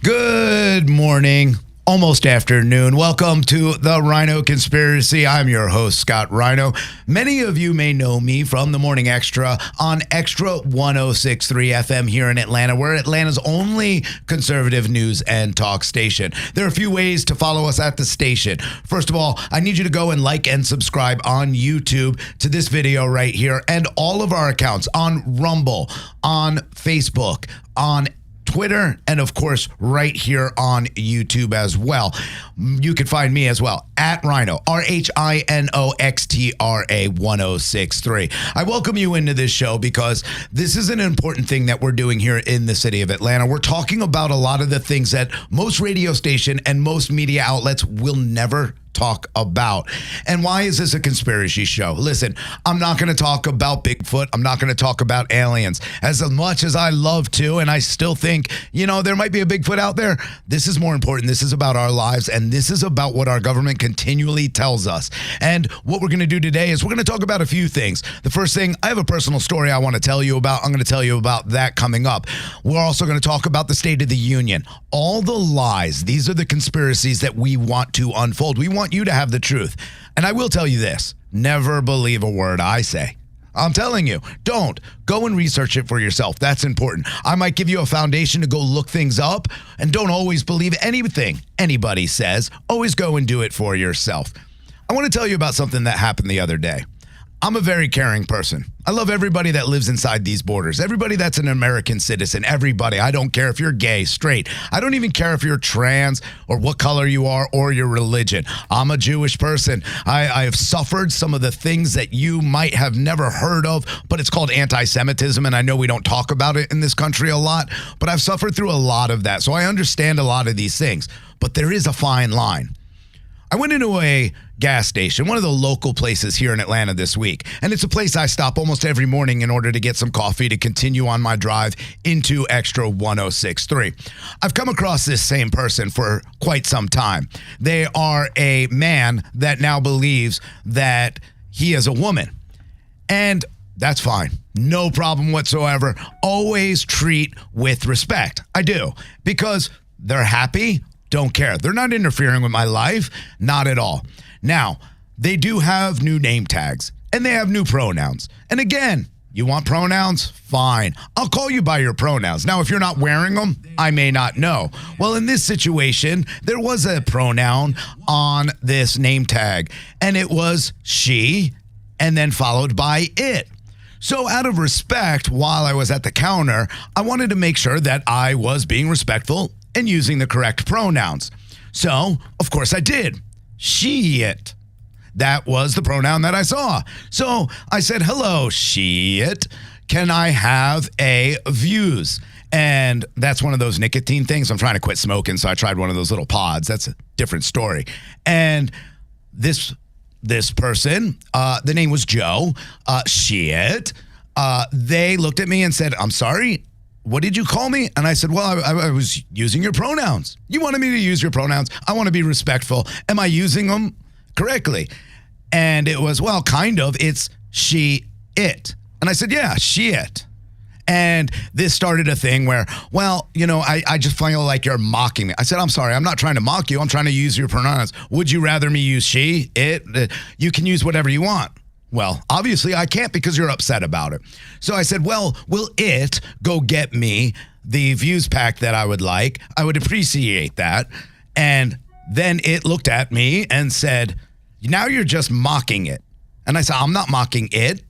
Good morning, almost afternoon. Welcome to the Rhino Conspiracy. I'm your host, Scott Rhino. Many of you may know me from the Morning Extra on Extra 106.3 FM here in Atlanta. We're Atlanta's only conservative news and talk station. There are a few ways to follow us at the station. First of all, I need you to go and like and subscribe on YouTube to this video right here and all of our accounts on Rumble, on Facebook, on Twitter, and of course, right here on YouTube as well. You can find me as well at Rhino, RHINOXTRA 1063. I welcome you into this show because this is an important thing that we're doing here in the city of Atlanta. We're talking about a lot of the things that most radio station and most media outlets will never talk about. And why is this a conspiracy show? Listen, I'm not going to talk about Bigfoot. I'm not going to talk about aliens. As much as I love to, and I still think, there might be a Bigfoot out there, this is more important. This is about our lives, and this is about what our government continually tells us. And what we're going to do today is we're going to talk about a few things. The first thing, I have a personal story I want to tell you about. I'm going to tell you about that coming up. We're also going to talk about the State of the Union. All the lies, these are the conspiracies that we want to unfold. We want you to have the truth. And I will tell you this, never believe a word I say. I'm telling you, don't. Go and research it for yourself. That's important. I might give you a foundation to go look things up, and don't always believe anything anybody says. Always go and do it for yourself. I want to tell you about something that happened the other day. I'm a very caring person. I love everybody that lives inside these borders. Everybody that's an American citizen. Everybody. I don't care if you're gay, straight. I don't even care if you're trans or what color you are or your religion. I'm a Jewish person. I have suffered some of the things that you might have never heard of, but it's called anti-Semitism, and I know we don't talk about it in this country a lot, but I've suffered through a lot of that, so I understand a lot of these things. But there is a fine line. I went into a gas station, one of the local places here in Atlanta this week, and it's a place I stop almost every morning in order to get some coffee to continue on my drive into Extra 106.3. I've come across this same person for quite some time. They are a man that now believes that he is a woman, and that's fine. No problem whatsoever. Always treat with respect. I do, because they're happy. Don't care. They're not interfering with my life. Not at all. Now, they do have new name tags, and they have new pronouns. And again, you want pronouns? Fine. I'll call you by your pronouns. Now, if you're not wearing them, I may not know. Well, in this situation, there was a pronoun on this name tag, and it was she, and then followed by it. So out of respect, while I was at the counter, I wanted to make sure that I was being respectful and using the correct pronouns. So, of course, I did. She, it. That was the pronoun that I saw. So I said, hello, she, it. Can I have a views? And that's one of those nicotine things. I'm trying to quit smoking, so I tried one of those little pods. That's a different story. And this person, the name was Joe, she, it. They looked at me and said, I'm sorry, what did you call me? And I said, well, I was using your pronouns. You wanted me to use your pronouns. I want to be respectful. Am I using them correctly? And it was, well, kind of. It's she, it. And I said, yeah, she, it. And this started a thing where, well, I just feel like you're mocking me. I said, I'm sorry, I'm not trying to mock you. I'm trying to use your pronouns. Would you rather me use she, it? You can use whatever you want. Well, obviously I can't because you're upset about it. So I said, well, will it go get me the views pack that I would like? I would appreciate that. And then it looked at me and said, now you're just mocking it. And I said, I'm not mocking it.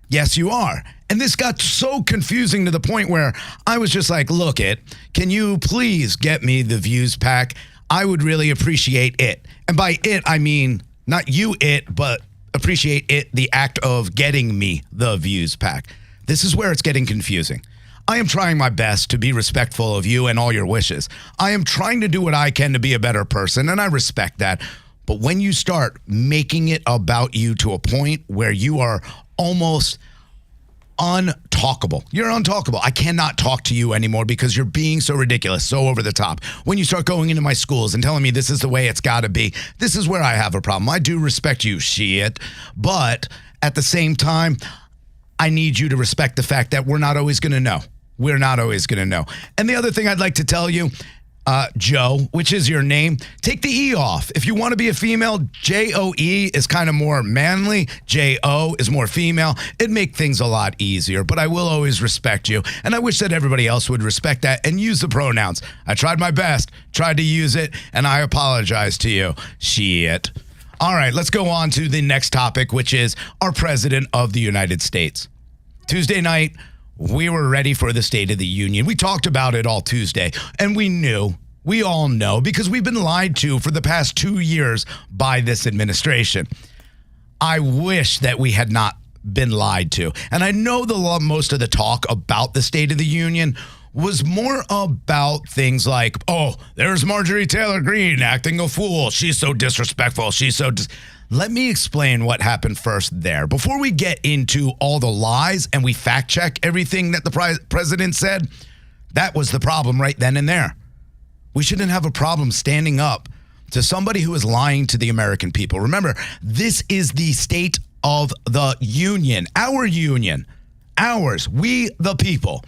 Yes, you are. And this got so confusing to the point where I was just like, look, can you please get me the views pack? I would really appreciate it. And by it, I mean, not you, but appreciate it, the act of getting me the views pack. This is where it's getting confusing. I am trying my best to be respectful of you and all your wishes. I am trying to do what I can to be a better person, and I respect that. But when you start making it about you to a point where you are almost untalkable. You're untalkable. I cannot talk to you anymore because you're being so ridiculous, so over the top. When you start going into my schools and telling me this is the way it's got to be, this is where I have a problem. I do respect you, shit. But at the same time, I need you to respect the fact that we're not always going to know. We're not always going to know. And the other thing I'd like to tell you, Joe, which is your name, take the E off. If you want to be a female, J-O-E is kind of more manly. J-O is more female. It'd make things a lot easier, but I will always respect you. And I wish that everybody else would respect that and use the pronouns. I tried my best, tried to use it, and I apologize to you. Shit. All right, let's go on to the next topic, which is our President of the United States. Tuesday night, we were ready for the State of the Union. We talked about it all Tuesday, and we all know, because we've been lied to for the past 2 years by this administration. I wish that we had not been lied to. And I know most of the talk about the State of the Union was more about things like, oh, there's Marjorie Taylor Greene acting a fool. She's so disrespectful. Let me explain what happened first there. Before we get into all the lies and we fact check everything that the president said, that was the problem right then and there. We shouldn't have a problem standing up to somebody who is lying to the American people. Remember, this is the State of the Union, ours, we the people.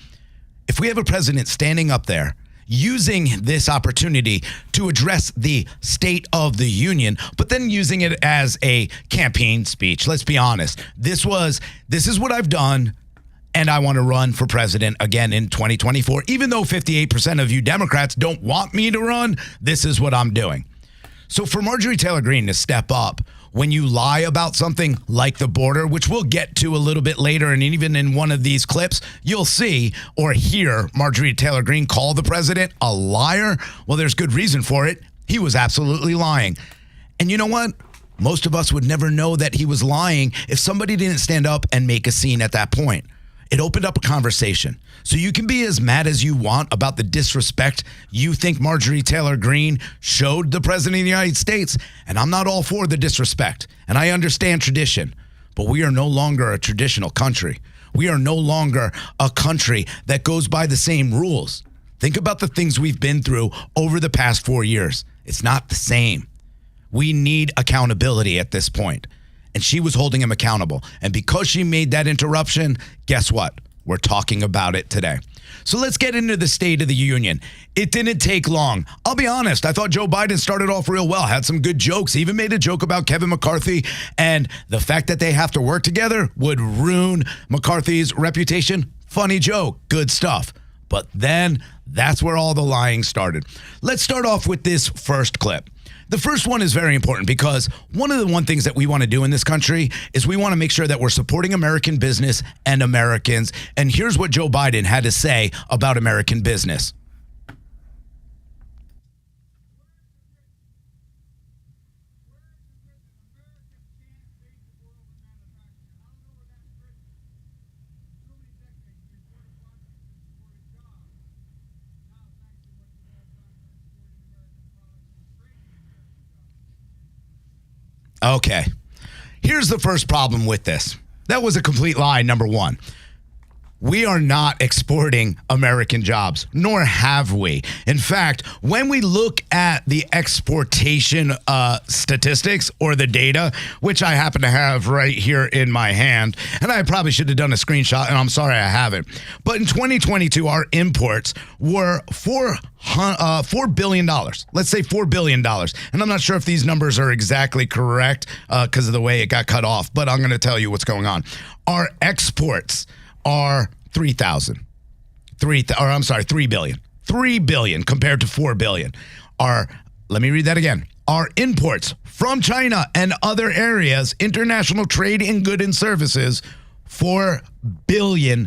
If we have a president standing up there using this opportunity to address the State of the Union, but then using it as a campaign speech. Let's be honest. This is what I've done, and I want to run for president again in 2024. Even though 58% of you Democrats don't want me to run, this is what I'm doing. So for Marjorie Taylor Greene to step up when you lie about something like the border, which we'll get to a little bit later, and even in one of these clips, you'll see or hear Marjorie Taylor Greene call the president a liar. Well, there's good reason for it. He was absolutely lying. And you know what? Most of us would never know that he was lying if somebody didn't stand up and make a scene at that point. It opened up a conversation. So you can be as mad as you want about the disrespect you think Marjorie Taylor Greene showed the president of the United States. And I'm not all for the disrespect. And I understand tradition. But we are no longer a traditional country. We are no longer a country that goes by the same rules. Think about the things we've been through over the past 4 years. It's not the same. We need accountability at this point. And she was holding him accountable. And because she made that interruption, guess what? We're talking about it today. So let's get into the State of the Union. It didn't take long. I'll be honest. I thought Joe Biden started off real well, had some good jokes, he even made a joke about Kevin McCarthy. And the fact that they have to work together would ruin McCarthy's reputation. Funny joke, good stuff. But then that's where all the lying started. Let's start off with this first clip. The first one is very important because one of the things that we want to do in this country is we want to make sure that we're supporting American business and Americans. And here's what Joe Biden had to say about American business. Okay, here's the first problem with this. That was a complete lie, number one. We are not exporting American jobs, nor have we. In fact, when we look at the exportation statistics or the data, which I happen to have right here in my hand, and I probably should have done a screenshot, and I'm sorry I haven't. But in 2022, our imports were $4 billion. Let's say $4 billion. And I'm not sure if these numbers are exactly correct because of the way it got cut off, but I'm going to tell you what's going on. Our exports are 3 billion. 3 billion compared to 4 billion. Let me read that again. Our imports from China and other areas, international trade in goods and services, $4 billion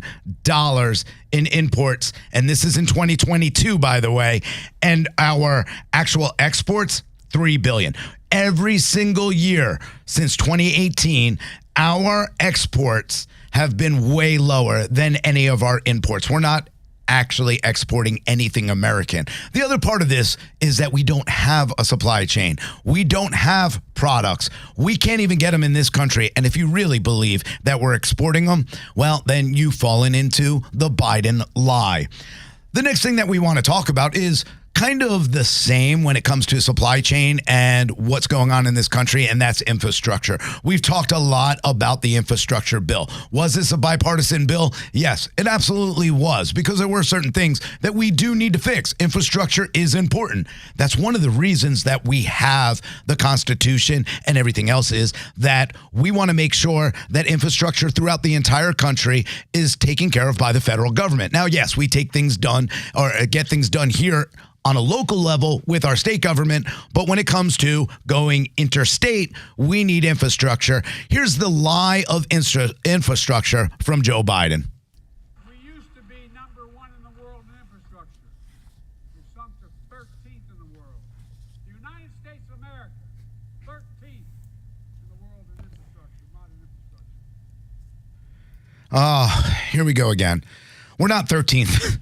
in imports. And this is in 2022, by the way. And our actual exports, $3 billion. Every single year since 2018, our exports have been way lower than any of our imports. We're not actually exporting anything American. The other part of this is that we don't have a supply chain. We don't have products. We can't even get them in this country. And if you really believe that we're exporting them, well, then you've fallen into the Biden lie. The next thing that we want to talk about is kind of the same when it comes to supply chain and what's going on in this country, and that's infrastructure. We've talked a lot about the infrastructure bill. Was this a bipartisan bill? Yes, it absolutely was, because there were certain things that we do need to fix. Infrastructure is important. That's one of the reasons that we have the Constitution and everything else, is that we want to make sure that infrastructure throughout the entire country is taken care of by the federal government. Now, yes, we take things done or get things done here on a local level with our state government, but when it comes to going interstate, we need infrastructure. Here's the lie of infrastructure from Joe Biden. We used to be number one in the world in infrastructure. We've sunk to 13th in the world. The United States of America, 13th in the world in infrastructure, modern infrastructure. Here we go again. We're not 13th.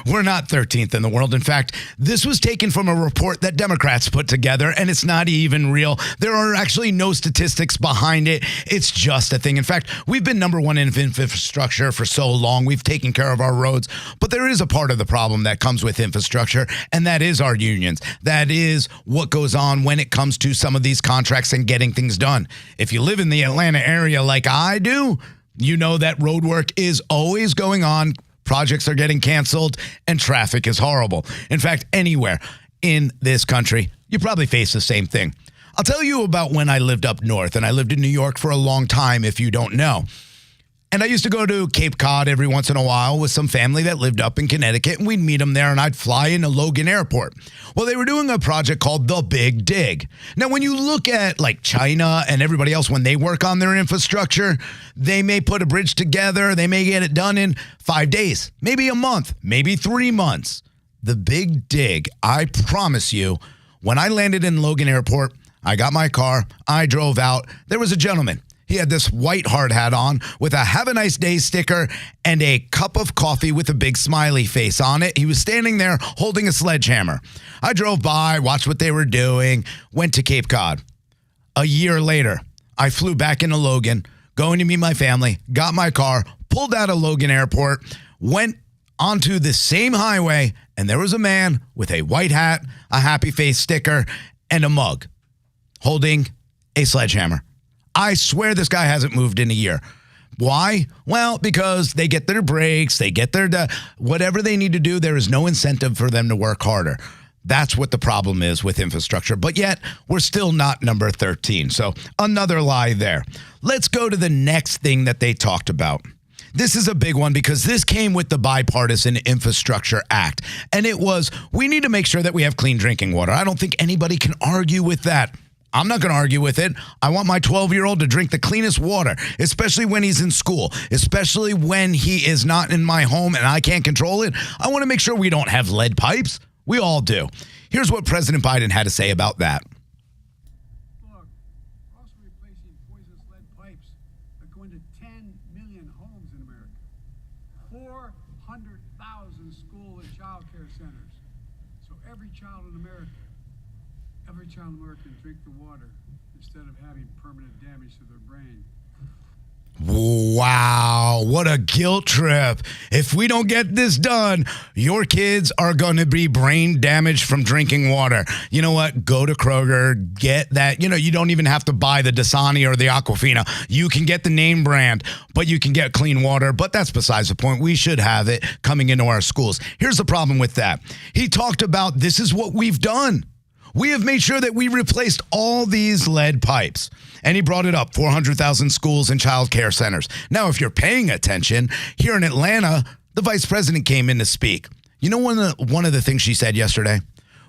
We're not 13th in the world. In fact, this was taken from a report that Democrats put together, and it's not even real. There are actually no statistics behind it. It's just a thing. In fact, we've been number one in infrastructure for so long. We've taken care of our roads. But there is a part of the problem that comes with infrastructure, and that is our unions. That is what goes on when it comes to some of these contracts and getting things done. If you live in the Atlanta area like I do, you know that road work is always going on. Projects are getting canceled, and traffic is horrible. In fact, anywhere in this country, you probably face the same thing. I'll tell you about when I lived up north, and I lived in New York for a long time, if you don't know. And I used to go to Cape Cod every once in a while with some family that lived up in Connecticut, and we'd meet them there, and I'd fly into Logan Airport. Well, they were doing a project called The Big Dig. Now, when you look at like China and everybody else, when they work on their infrastructure, they may put a bridge together. They may get it done in 5 days, maybe a month, maybe 3 months. The Big Dig, I promise you, when I landed in Logan Airport, I got my car, I drove out. There was a gentleman. He had this white hard hat on with a "Have a Nice Day" sticker and a cup of coffee with a big smiley face on it. He was standing there holding a sledgehammer. I drove by, watched what they were doing, went to Cape Cod. A year later, I flew back into Logan, going to meet my family, got my car, pulled out of Logan Airport, went onto the same highway, and there was a man with a white hat, a happy face sticker, and a mug holding a sledgehammer. I swear this guy hasn't moved in a year. Why? Well, because they get their breaks, they get their whatever they need to do. There is no incentive for them to work harder. That's what the problem is with infrastructure. But yet, we're still not number 13. So another lie there. Let's go to the next thing that they talked about. This is a big one because this came with the Bipartisan Infrastructure Act. And it was, we need to make sure that we have clean drinking water. I don't think anybody can argue with that. I'm not going to argue with it. I want my 12-year-old to drink the cleanest water, especially when he's in school, especially when he is not in my home and I can't control it. I want to make sure we don't have lead pipes. We all do. Here's what President Biden had to say about that. Look, we're also replacing poisonous lead pipes that go into 10 million homes in America, 400,000 school and child care centers. So every child in America can drink the water instead of having permanent damage to their brain. Wow, what a guilt trip. If we don't get this done, your kids are going to be brain damaged from drinking water. You know what? Go to Kroger, get that. You know, you don't even have to buy the Dasani or the Aquafina. You can get the name brand, but you can get clean water. But that's besides the point. We should have it coming into our schools. Here's the problem with that. He talked about this is what we've done. We have made sure that we replaced all these lead pipes. And he brought it up, 400,000 schools and child care centers. Now, if you're paying attention, here in Atlanta, the vice president came in to speak. You know one of the things she said yesterday?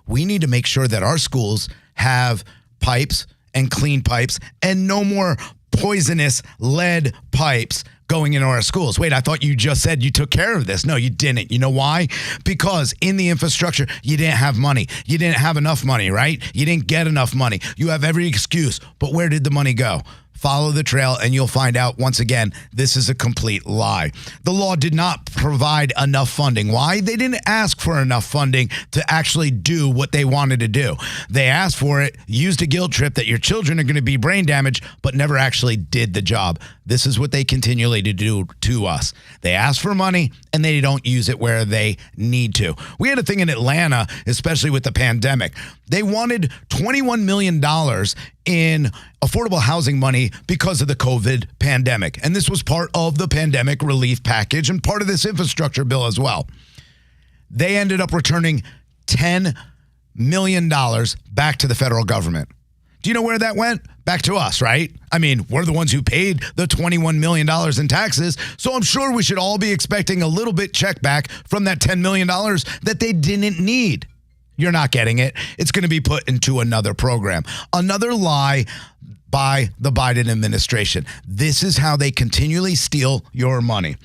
We need to make sure that our schools have pipes and clean pipes and no more poisonous lead pipes going into our schools. Wait, I thought you just said you took care of this. No, you didn't. You know why? Because in the infrastructure, you didn't have money. You didn't have enough money, right? You didn't get enough money. You have every excuse. But where did the money go? follow the trail, and you'll find out, once again, this is a complete lie. The law did not provide enough funding. Why? They didn't ask for enough funding to actually do what they wanted to do. They asked for it, used a guilt trip that your children are going to be brain damaged, but never actually did the job. This is what they continually do to us. They ask for money, and they don't use it where they need to. We had a thing in Atlanta, especially with the pandemic. They wanted $21 million in affordable housing money because of the COVID pandemic. And this was part of the pandemic relief package and part of this infrastructure bill as well. They ended up returning $10 million back to the federal government. Do you know where that went? Back to us, right? I mean, we're the ones who paid the $21 million in taxes, so I'm sure we should all be expecting a little bit check back from that $10 million that they didn't need. You're not getting it. It's going to be put into another program. Another lie by the Biden administration. This is how they continually steal your money.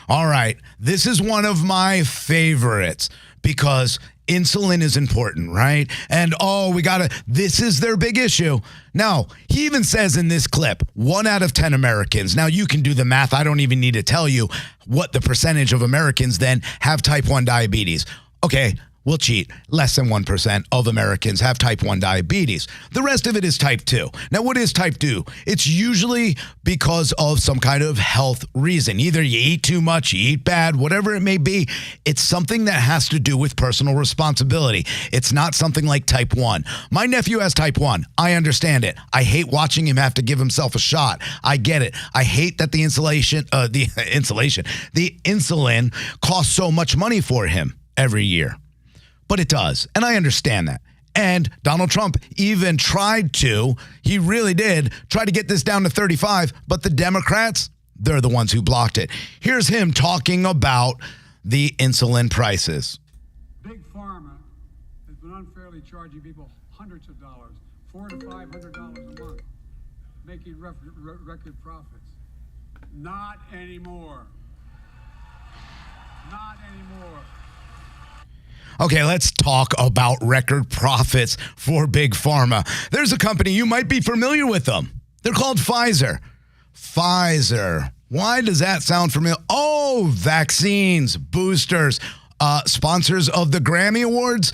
All right, this is one of my favorites because insulin is important, right? And this is their big issue. Now, he even says in this clip, 1 out of 10 Americans. Now, you can do the math. I don't even need to tell you what the percentage of Americans then have type 1 diabetes. Okay, we'll cheat. Less than 1% of Americans have type 1 diabetes. The rest of it is type 2. Now, what is type 2? It's usually because of some kind of health reason. Either you eat too much, you eat bad, whatever it may be. It's something that has to do with personal responsibility. It's not something like type 1. My nephew has type 1. I understand it. I hate watching him have to give himself a shot. I get it. I hate that the insulin costs so much money for him every year. But it does, and I understand that. And Donald Trump even he really did try to get this down to 35, but the Democrats, they're the ones who blocked it. Here's him talking about the insulin prices. Big Pharma has been unfairly charging people hundreds of dollars, $400 to $500 a month, making record profits. Not anymore. Not anymore. Okay, let's talk about record profits for Big Pharma. There's a company, you might be familiar with them. They're called Pfizer. Pfizer. Why does that sound familiar? Oh, vaccines, boosters, sponsors of the Grammy Awards.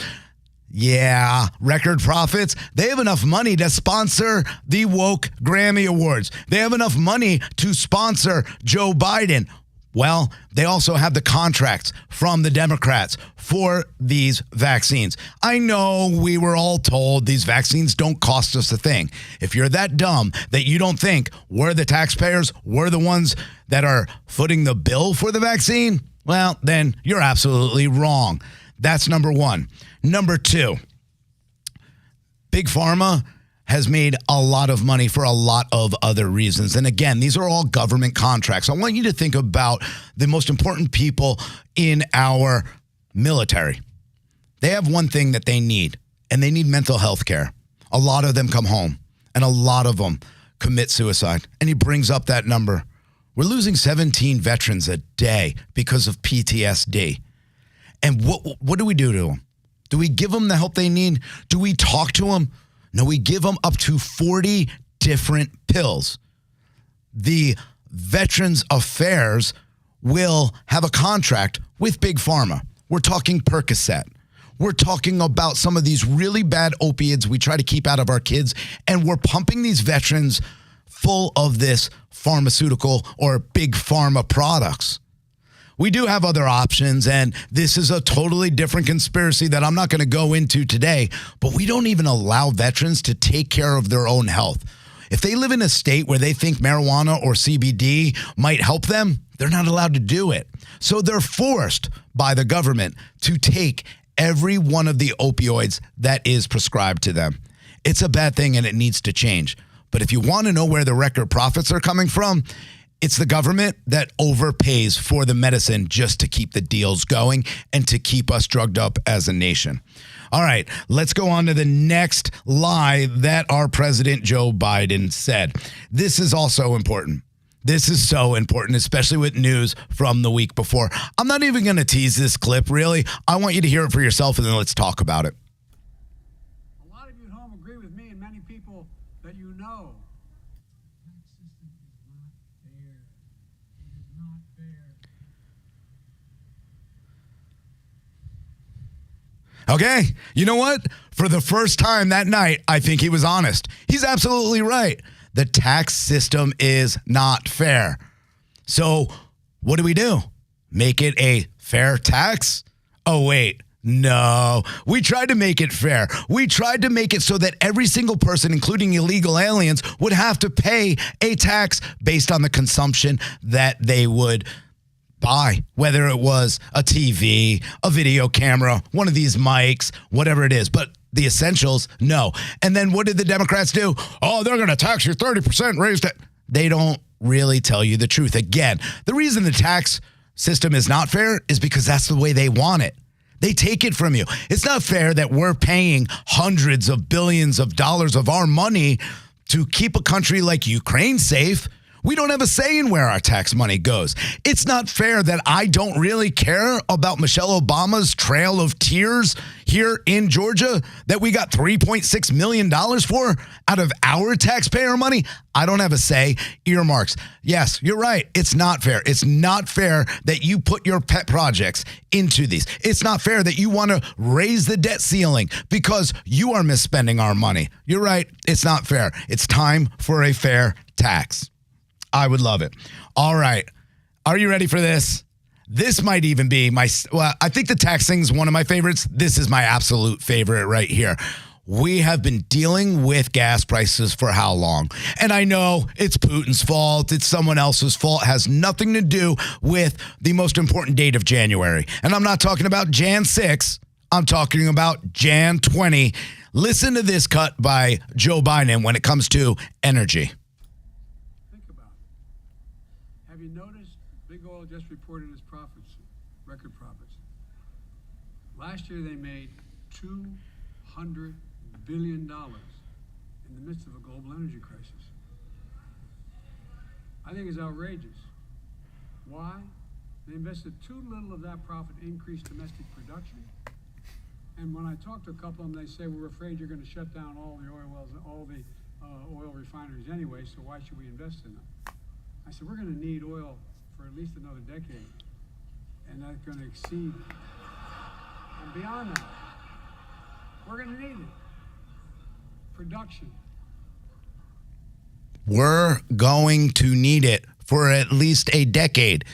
Yeah, record profits. They have enough money to sponsor the woke Grammy Awards. They have enough money to sponsor Joe Biden. Well, they also have the contracts from the Democrats for these vaccines. I know we were all told these vaccines don't cost us a thing. If you're that dumb that you don't think we're the taxpayers, we're the ones that are footing the bill for the vaccine, well, then you're absolutely wrong. That's number one. Number two, Big Pharma has made a lot of money for a lot of other reasons. And again, these are all government contracts. I want you to think about the most important people in our military. They have one thing that they need, and they need mental health care. A lot of them come home, and a lot of them commit suicide. And he brings up that number. We're losing 17 veterans a day because of PTSD. And what do we do to them? Do we give them the help they need? Do we talk to them? No, we give them up to 40 different pills. The Veterans Affairs will have a contract with Big Pharma. We're talking Percocet. We're talking about some of these really bad opiates we try to keep out of our kids, and we're pumping these veterans full of this pharmaceutical or Big Pharma products. We do have other options, and this is a totally different conspiracy that I'm not going to go into today, but we don't even allow veterans to take care of their own health. If they live in a state where they think marijuana or CBD might help them, they're not allowed to do it. So they're forced by the government to take every one of the opioids that is prescribed to them. It's a bad thing, and it needs to change. But if you want to know where the record profits are coming from, it's the government that overpays for the medicine just to keep the deals going and to keep us drugged up as a nation. All right, let's go on to the next lie that our President Joe Biden said. This is also important. This is so important, especially with news from the week before. I'm not even going to tease this clip, really. I want you to hear it for yourself, and then let's talk about it. A lot of you at home agree with me and many people that you know. Okay? You know what? For the first time that night, I think he was honest. He's absolutely right. The tax system is not fair. So what do? Make it a fair tax? Oh, wait. No, we tried to make it fair. We tried to make it so that every single person, including illegal aliens, would have to pay a tax based on the consumption that they would buy, whether it was a TV, a video camera, one of these mics, whatever it is. But the essentials, no. And then what did the Democrats do? Oh, they're going to tax you 30%, raised it. They don't really tell you the truth. Again, the reason the tax system is not fair is because that's the way they want it. They take it from you. It's not fair that we're paying hundreds of billions of dollars of our money to keep a country like Ukraine safe. We don't have a say in where our tax money goes. It's not fair that I don't really care about Michelle Obama's Trail of Tears here in Georgia that we got $3.6 million for out of our taxpayer money. I don't have a say. Earmarks. Yes, you're right. It's not fair. It's not fair that you put your pet projects into these. It's not fair that you want to raise the debt ceiling because you are misspending our money. You're right. It's not fair. It's time for a fair tax. I would love it. All right. Are you ready for this? This might even be I think the tax thing is one of my favorites. This is my absolute favorite right here. We have been dealing with gas prices for how long? And I know it's Putin's fault. It's someone else's fault. It has nothing to do with the most important date of January. And I'm not talking about Jan 6. I'm talking about Jan 20. Listen to this cut by Joe Biden when it comes to energy. Have you noticed Big Oil just reported its profits, record profits? Last year they made $200 billion in the midst of a global energy crisis. I think it's outrageous. Why? They invested too little of that profit to increase domestic production. And when I talk to a couple of them, they say, we're afraid you're going to shut down all the oil wells, all the oil refineries anyway, so why should we invest in them? I said, we're going to need oil for at least another decade, and that's going to exceed, and beyond that, we're going to need it. Production. We're going to need it for at least a decade.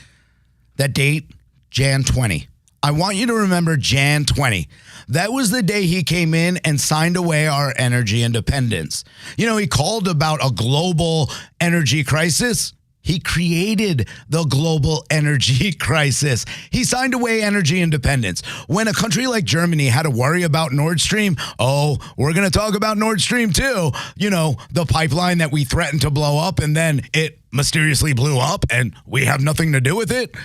That date, Jan 20. I want you to remember Jan 20. That was the day he came in and signed away our energy independence. You know, he called about a global energy crisis. He created the global energy crisis. He signed away energy independence. When a country like Germany had to worry about Nord Stream, oh, we're going to talk about Nord Stream too. You know, the pipeline that we threatened to blow up and then it mysteriously blew up and we have nothing to do with it.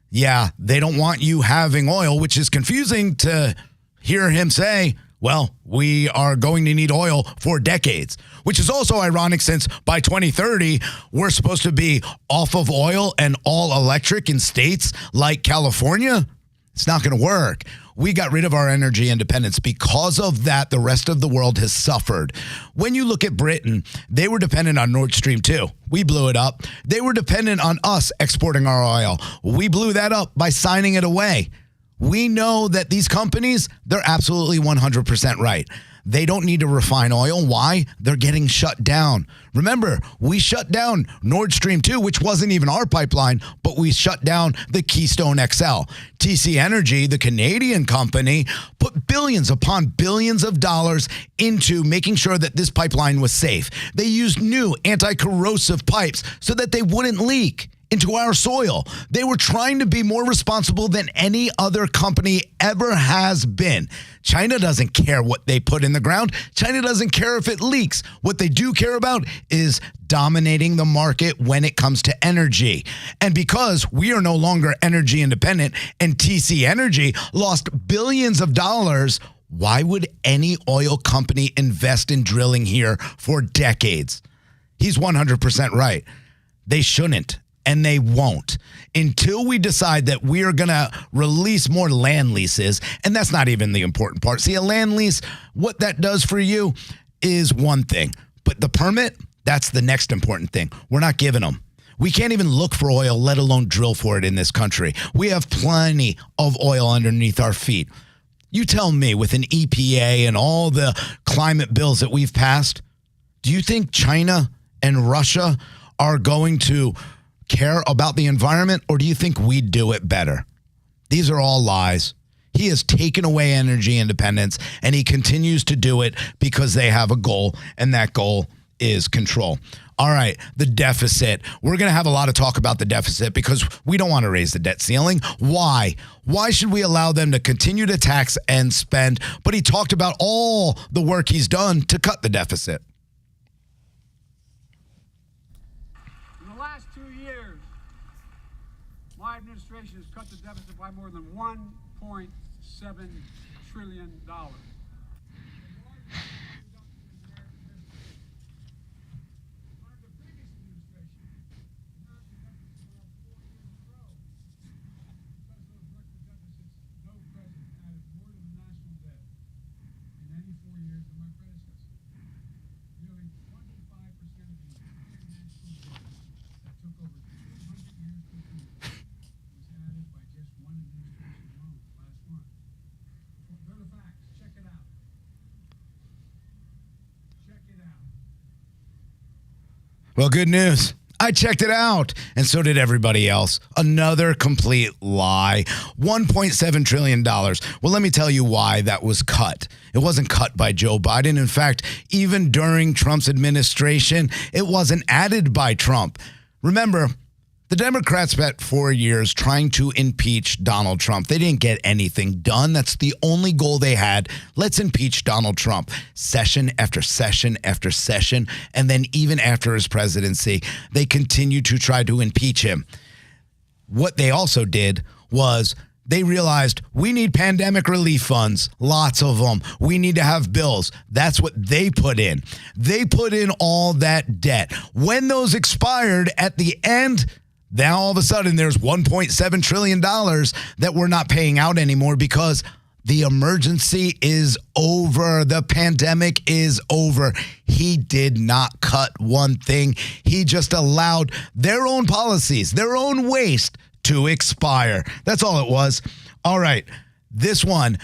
Yeah, they don't want you having oil, which is confusing to hear him say, well, we are going to need oil for decades, which is also ironic since by 2030, we're supposed to be off of oil and all electric in states like California. It's not going to work. We got rid of our energy independence. Because of that, the rest of the world has suffered. When you look at Britain, they were dependent on Nord Stream 2. We blew it up. They were dependent on us exporting our oil. We blew that up by signing it away. We know that these companies, they're absolutely 100% right. They don't need to refine oil. Why? They're getting shut down. Remember, we shut down Nord Stream 2, which wasn't even our pipeline, but we shut down the Keystone XL. TC Energy, the Canadian company, put billions upon billions of dollars into making sure that this pipeline was safe. They used new anti-corrosive pipes so that they wouldn't leak into our soil. They were trying to be more responsible than any other company ever has been. China doesn't care what they put in the ground. China doesn't care if it leaks. What they do care about is dominating the market when it comes to energy. And because we are no longer energy independent and TC Energy lost billions of dollars, why would any oil company invest in drilling here for decades? He's 100% right. They shouldn't. And they won't until we decide that we are going to release more land leases. And that's not even the important part. See, a land lease, what that does for you is one thing. But the permit, that's the next important thing. We're not giving them. We can't even look for oil, let alone drill for it in this country. We have plenty of oil underneath our feet. You tell me, with an EPA and all the climate bills that we've passed, do you think China and Russia are going to care about the environment, or do you think we'd do it better? These are all lies. He has taken away energy independence, and he continues to do it because they have a goal, and that goal is control. All right, the deficit. We're going to have a lot of talk about the deficit because we don't want to raise the debt ceiling. Why? Why should we allow them to continue to tax and spend? But he talked about all the work he's done to cut the deficit. In the last 2 years, my administration has cut the deficit by more than $1.7 trillion. Well, good news. I checked it out, and so did everybody else. Another complete lie. $1.7 trillion. Well, let me tell you why that was cut. It wasn't cut by Joe Biden. In fact, even during Trump's administration, it wasn't added by Trump. Remember, the Democrats spent 4 years trying to impeach Donald Trump. They didn't get anything done. That's the only goal they had. Let's impeach Donald Trump. Session after session after session. And then even after his presidency, they continued to try to impeach him. What they also did was they realized we need pandemic relief funds, lots of them. We need to have bills. That's what they put in. They put in all that debt. When those expired at the end, now all of a sudden there's $1.7 trillion that we're not paying out anymore because the emergency is over. The pandemic is over. He did not cut one thing. He just allowed their own policies, their own waste to expire. That's all it was. All right. This one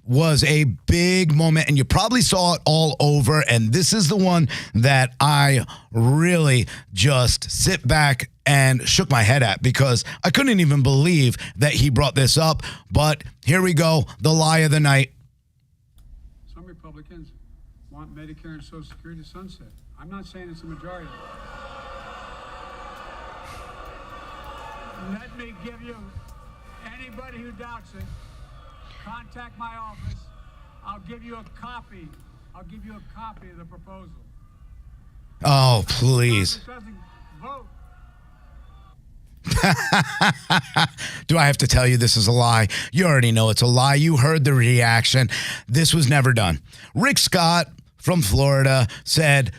was a big moment, and you probably saw it all over. And this is the one that I really just sit back and shook my head at because I couldn't even believe that he brought this up. But here we go. The lie of the night. Some Republicans want Medicare and Social Security to sunset. I'm not saying it's a majority. Let me give you, anybody who doubts it, contact my office. I'll give you a copy. I'll give you a copy of the proposal. Oh, please. Doesn't vote. Do I have to tell you this is a lie? You already know it's a lie. You heard the reaction. This was never done. Rick Scott from Florida said,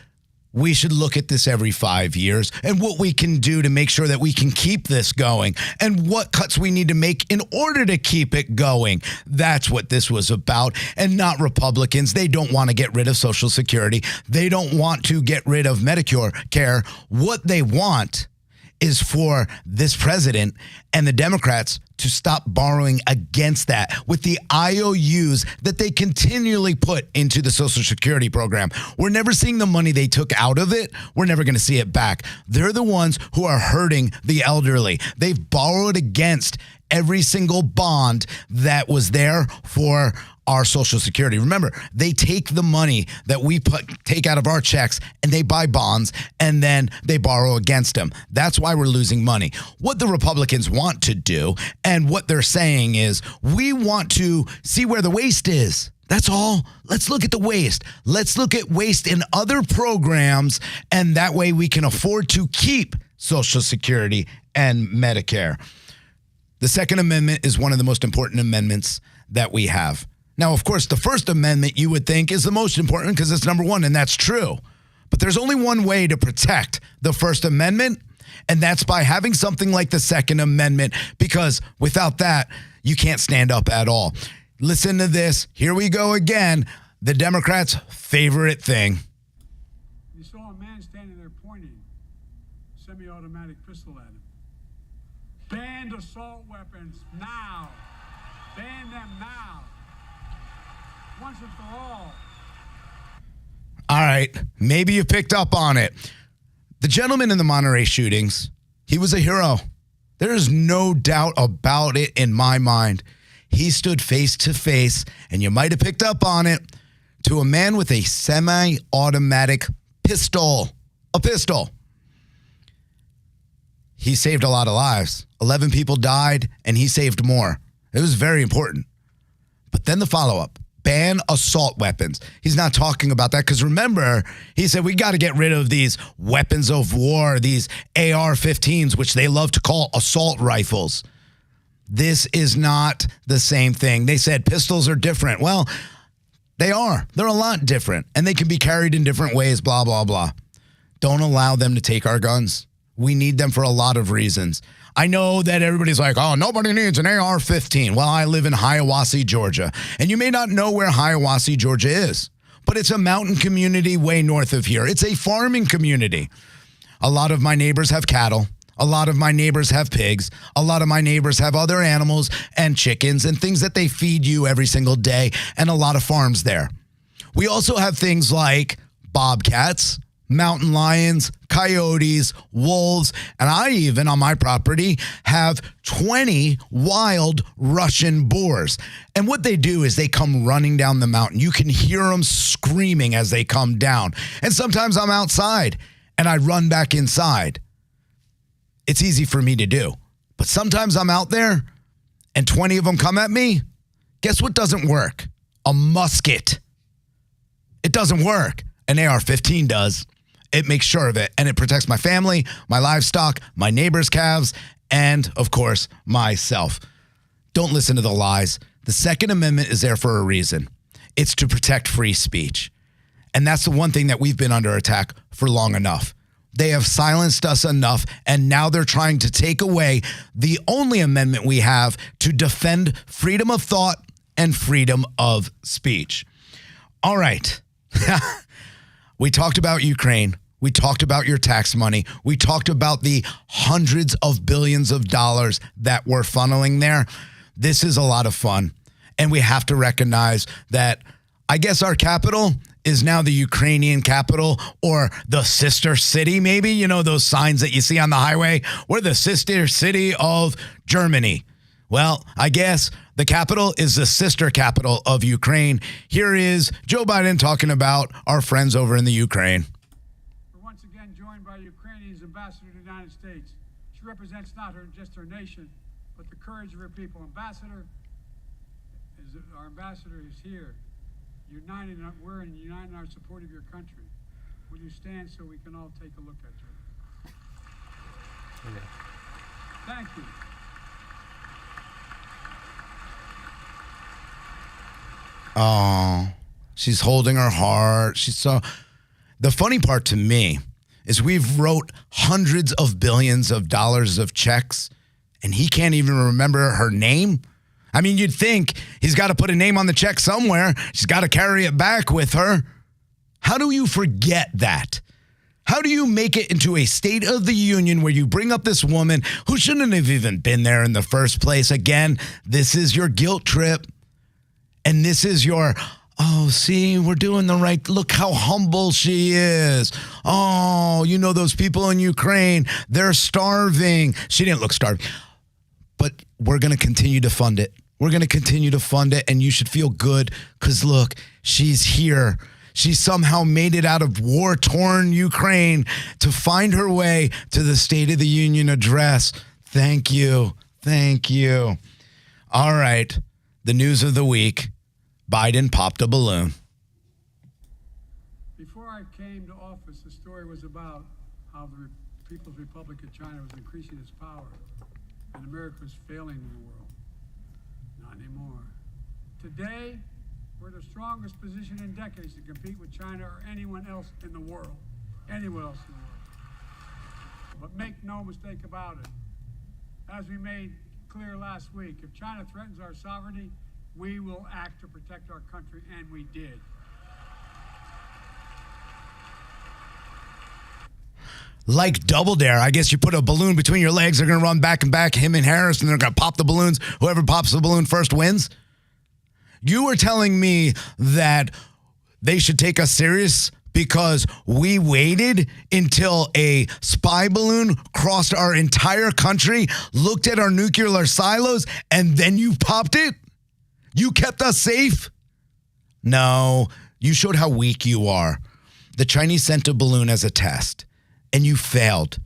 we should look at this every 5 years and what we can do to make sure that we can keep this going and what cuts we need to make in order to keep it going. That's what this was about, and not Republicans. They don't want to get rid of Social Security. They don't want to get rid of Medicare. What they want is for this president and the Democrats to stop borrowing against that with the IOUs that they continually put into the Social Security program. We're never seeing the money they took out of it. We're never going to see it back. They're the ones who are hurting the elderly. They've borrowed against every single bond that was there for our Social Security. Remember, they take the money that we take out of our checks and they buy bonds and then they borrow against them. That's why we're losing money. What the Republicans want to do and what they're saying is we want to see where the waste is. That's all. Let's look at the waste. Let's look at waste in other programs, and that way we can afford to keep Social Security and Medicare. The Second Amendment is one of the most important amendments that we have. Now, of course, the First Amendment you would think is the most important because it's number one, and that's true. But there's only one way to protect the First Amendment, and that's by having something like the Second Amendment, because without that, you can't stand up at all. Listen to this. Here we go again. The Democrats' favorite thing. You saw a man standing there pointing a semi-automatic pistol at him. Ban assault weapons now. Ban them now. once and for all. All right, maybe you picked up on it. The gentleman in the Monterey shootings, he was a hero. There is no doubt about it in my mind. He stood face to face, and you might have picked up on it, to a man with a semi-automatic pistol. A pistol. He saved a lot of lives. 11 people died, and he saved more. It was very important. But then the follow-up. Ban assault weapons. He's not talking about that because remember, he said we got to get rid of these weapons of war, these AR-15s, which they love to call assault rifles. This is not the same thing. They said pistols are different. Well, they are. They're a lot different, and they can be carried in different ways, blah, blah, blah. Don't allow them to take our guns. We need them for a lot of reasons. I know that everybody's like, oh, nobody needs an AR-15. Well, I live in Hiawassee, Georgia, and you may not know where Hiawassee, Georgia is, but it's a mountain community way north of here. It's a farming community. A lot of my neighbors have cattle. A lot of my neighbors have pigs. A lot of my neighbors have other animals and chickens and things that they feed you every single day, and a lot of farms there. We also have things like bobcats, mountain lions, coyotes, wolves, and I even, on my property, have 20 wild Russian boars. And what they do is they come running down the mountain. You can hear them screaming as they come down. And sometimes I'm outside, and I run back inside. It's easy for me to do. But sometimes I'm out there, and 20 of them come at me. Guess what doesn't work? A musket. It doesn't work. An AR-15 does. It makes sure of it, and it protects my family, my livestock, my neighbors' calves, and, of course, myself. Don't listen to the lies. The Second Amendment is there for a reason. It's to protect free speech. And that's the one thing that we've been under attack for long enough. They have silenced us enough, and now they're trying to take away the only amendment we have to defend freedom of thought and freedom of speech. All right. We talked about Ukraine. We talked about your tax money. We talked about the hundreds of billions of dollars that we're funneling there. This is a lot of fun. And we have to recognize that I guess our capital is now the Ukrainian capital, or the sister city, maybe. You know, those signs that you see on the highway? We're the sister city of Germany. Well, I guess the capital is the sister capital of Ukraine. Here is Joe Biden talking about our friends over in the Ukraine. We're once again joined by Ukraine's ambassador to the United States. She represents not just her nation, but the courage of her people. Our ambassador is here, united in our support of your country. Will you stand so we can all take a look at you? Okay. Thank you. Oh, she's holding her heart. She's so. The funny part to me is we've wrote hundreds of billions of dollars of checks, and he can't even remember her name. I mean, you'd think he's got to put a name on the check somewhere. She's got to carry it back with her. How do you forget that? How do you make it into a State of the Union where you bring up this woman who shouldn't have even been there in the first place? Again, this is your guilt trip. And this is your, oh, see, we're doing the right, look how humble she is. Oh, you know those people in Ukraine, they're starving. She didn't look starving. But we're going to continue to fund it. We're going to continue to fund it, and you should feel good because, look, she's here. She somehow made it out of war-torn Ukraine to find her way to the State of the Union address. Thank you. Thank you. All right. The news of the week. Biden popped a balloon. Before I came to office, the story was about how the People's Republic of China was increasing its power and America was failing in the world. Not anymore. Today, we're in the strongest position in decades to compete with China or anyone else in the world. Anyone else in the world. But make no mistake about it. As we made clear last week, if China threatens our sovereignty, we will act to protect our country, and we did. Like Double Dare, I guess you put a balloon between your legs, they're going to run back and back, him and Harris, and they're going to pop the balloons. Whoever pops the balloon first wins. You were telling me that they should take us serious because we waited until a spy balloon crossed our entire country, looked at our nuclear silos, and then you popped it? You kept us safe? No, you showed how weak you are. The Chinese sent a balloon as a test, and you failed.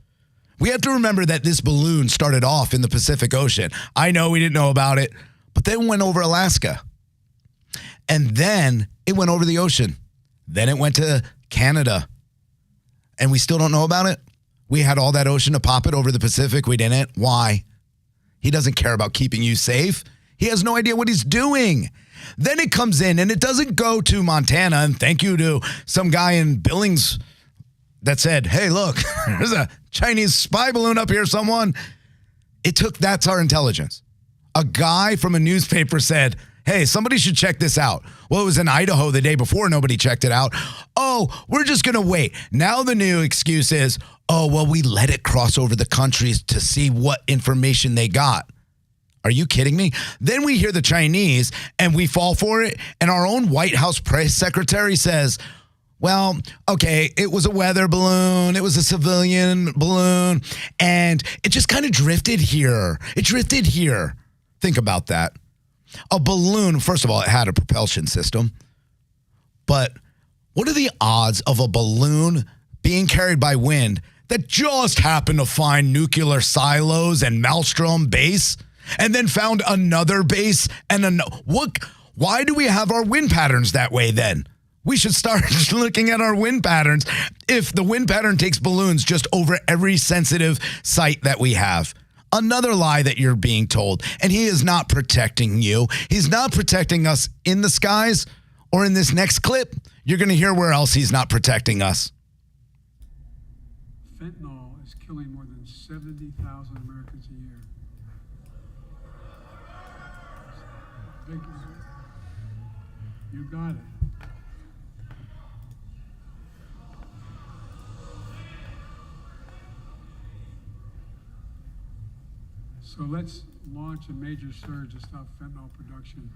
We have to remember that this balloon started off in the Pacific Ocean. I know we didn't know about it, but then went over Alaska. And then it went over the ocean. Then it went to Canada. And we still don't know about it? We had all that ocean to pop it over the Pacific. We didn't. Why? He doesn't care about keeping you safe. He has no idea what he's doing. Then it comes in and it doesn't go to Montana. And thank you to some guy in Billings that said, hey, look, there's a Chinese spy balloon up here, someone. That's our intelligence. A guy from a newspaper said, hey, somebody should check this out. Well, it was in Idaho the day before. Nobody checked it out. Oh, we're just going to wait. Now the new excuse is, oh, well, we let it cross over the countries to see what information they got. Are you kidding me? Then we hear the Chinese and we fall for it. And our own White House press secretary says, well, okay, it was a weather balloon. It was a civilian balloon. And it just kind of drifted here. It drifted here. Think about that. A balloon, first of all, it had a propulsion system. But what are the odds of a balloon being carried by wind that just happened to find nuclear silos and Maelstrom base and then found another base and why do we have our wind patterns that way then? We should start looking at our wind patterns if the wind pattern takes balloons just over every sensitive site that we have. Another lie that you're being told, and he is not protecting you. He's not protecting us in the skies or in this next clip. You're going to hear where else he's not protecting us. Fentanyl is killing more than 70,000 Americans a year. Big, you got it. So let's launch a major surge to stop fentanyl production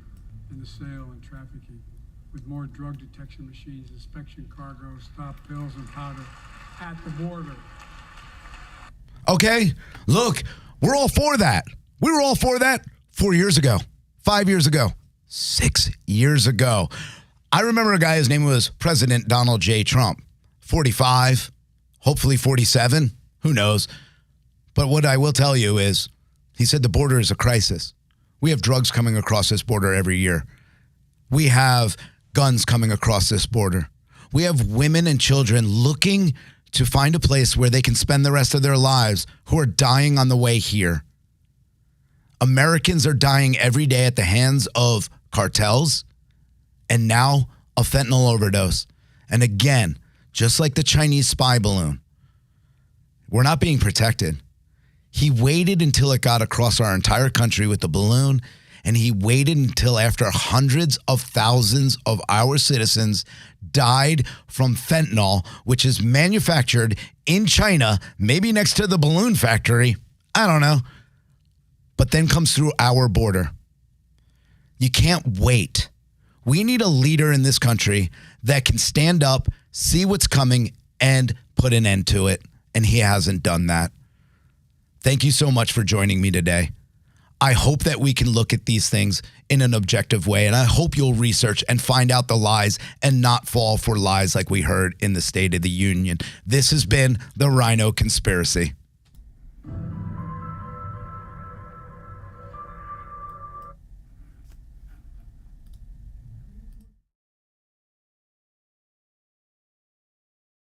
and the sale and trafficking with more drug detection machines, inspection cargo, stop pills and powder at the border. Okay, look, we're all for that. We were all for that 4 years ago, 5 years ago, 6 years ago. I remember a guy, his name was President Donald J. Trump, 45, hopefully 47, who knows. But what I will tell you is, he said the border is a crisis. We have drugs coming across this border every year. We have guns coming across this border. We have women and children looking to find a place where they can spend the rest of their lives who are dying on the way here. Americans are dying every day at the hands of cartels and now a fentanyl overdose. And again, just like the Chinese spy balloon, we're not being protected. He waited until it got across our entire country with the balloon, and he waited until after hundreds of thousands of our citizens died from fentanyl, which is manufactured in China, maybe next to the balloon factory. I don't know. But then comes through our border. You can't wait. We need a leader in this country that can stand up, see what's coming, and put an end to it. And he hasn't done that. Thank you so much for joining me today. I hope that we can look at these things in an objective way, and I hope you'll research and find out the lies and not fall for lies like we heard in the State of the Union. This has been the Rhino Conspiracy.